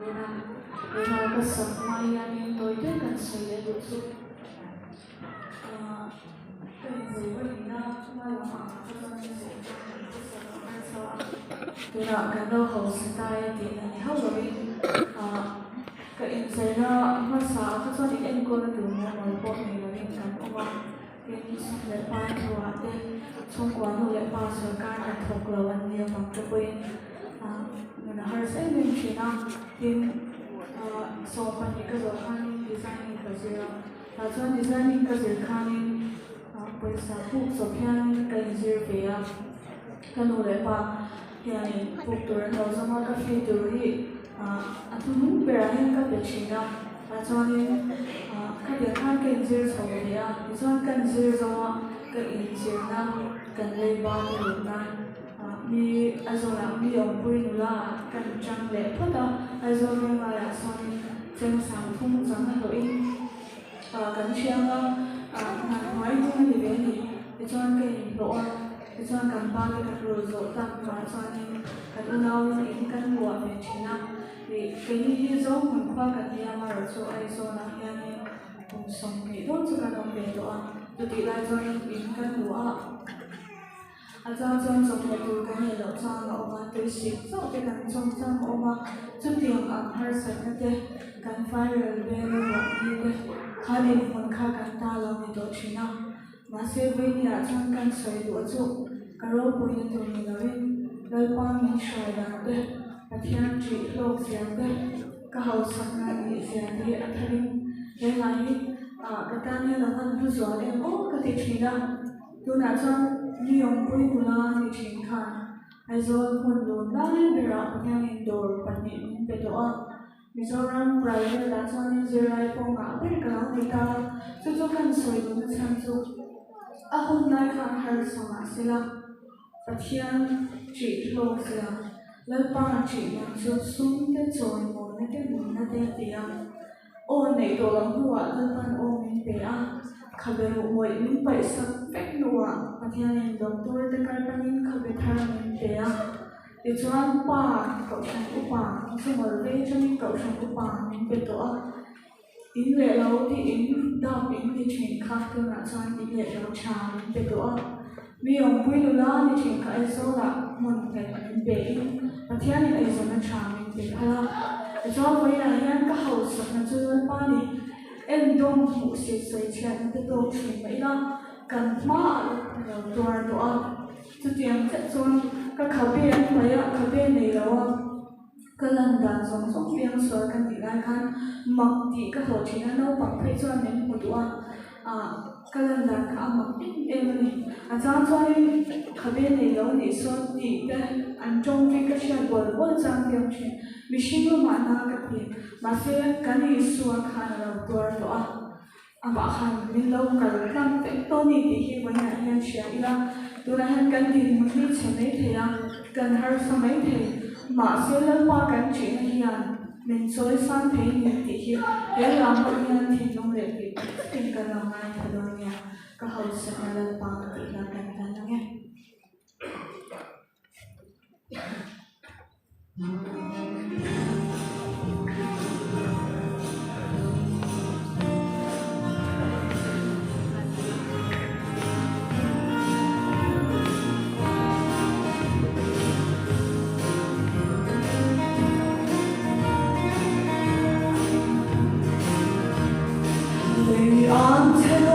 Ina kasap mayan tôi tuyết cần sấy để đủ dụng. Cái gì vậy na mà làm mà các con như vậy tôi đã cái đâu hậu sinh tai thì này hậu rồi cái em sẽ ra mà sao các con thì em cô là từ nhà nói bộ này là em cảm ơn cái xong lại ba thua đây xong quá rồi lại ba sửa ca là thuộc là vấn đề bằng cái bên mình là hơi sẽ mình chỉ năng thì so phần những cái đồ khăn designing cái gì là cho designing cái gì khăn bây giờ phục so phiền cái gì về cái đồ lại ba thì phụcตัวเราจะมาcái phiตัวที่tôi muốn bày ra cái việc gì đó là cho nên cái việc khăn cái gì sau này thì cho cái gì rồi cái ý gì đó cái này ba cái lúc này mi azora mi ông bui nula kan chang le phota azora ma la son chen sang thung sang ha loi kan chiang na nói như thế này để cho cái độ để cho kan ba cái rồi rồi ta mà cho nên kan lao in kan lúa về chín năm thì cái như giống mình khoa cái gì mà rồi cho ai cho là hiện nay cũng sống cái đó cho kan ông về độ thì lại cho nên in kan lúa cho trong một từ cái này là cho nó mà tôi xịt cho cái này trong mà chút tiền hơi sạch cái cái phải rồi về rồi đi khai đi phần khai cái ta làm thì đó chỉ nào mà sẽ về nhà trong cái sợi đũa chút cái rau bùi như tụi mình nói qua mình sợi đó đấy cái thiên chỉ lộc giang đấy cái hậu sắc này thì giang đấy anh thấy đấy là cái ta như là anh cứ giỏi em cái thì chỉ đó tôi nói cho ni ông bui mula ni chinh khan azol hun lo nai bera yang indoor panin bedoa Mizoram private la cho ni zerai ponga ber ka ni ta chu kan soi lu chan chu a hun nai khan har sanga sila pathian chỉ lo sila lalpa chỉ yang chu sum te choi mo na te mun na te tia o nei to lam huwa lalpan o min pe a khaberu moi min pai sak pek nuwa pathian doctor te kar panin khabe tharam te a ti chuan pa ko chan upa sumol ve chani ko chan upa min pe to a in le lo ti in da min ti chin kha tu na chuan in le lo cha min pe to a mi ong pui lu la ni chin kha ai so la mon pe min pe pathian ni ai so na cha min pe khala ti chuan voi na hian ka ho sak na chuan pa ni em đông một sự xây dựng cái đồ chuyện mấy đó cần mà toàn đồ cho tiền chất son các khảo biên mấy khảo biên này đâu cái lần đàn giống giống biên số cần bị lại khăn mặc thì các hồ chỉ là đâu bằng phải cho nên một đồ cái lần đàn khảo mặc em này cho nên khảo biên này đâu thì số thì cái anh trong cái chuyện buồn buồn trang biên chuyện vì xin mà na cái gì mà sẽ cái này xua khăn là toàn đồ bà khăn mình lâu cả năm cái tôi đi thì khi mà nhà hàng xóm là tôi là hàng cái gì mà đi xem mấy thế cần hơn sao mấy thế mà sẽ lên qua cái chuyện này mình soi sang thế mình thì khi để làm một nhân thì trong lễ thì tình cần làm ngay thật rồi nha các hậu sẽ là lên qua thì là cảnh giác nha on to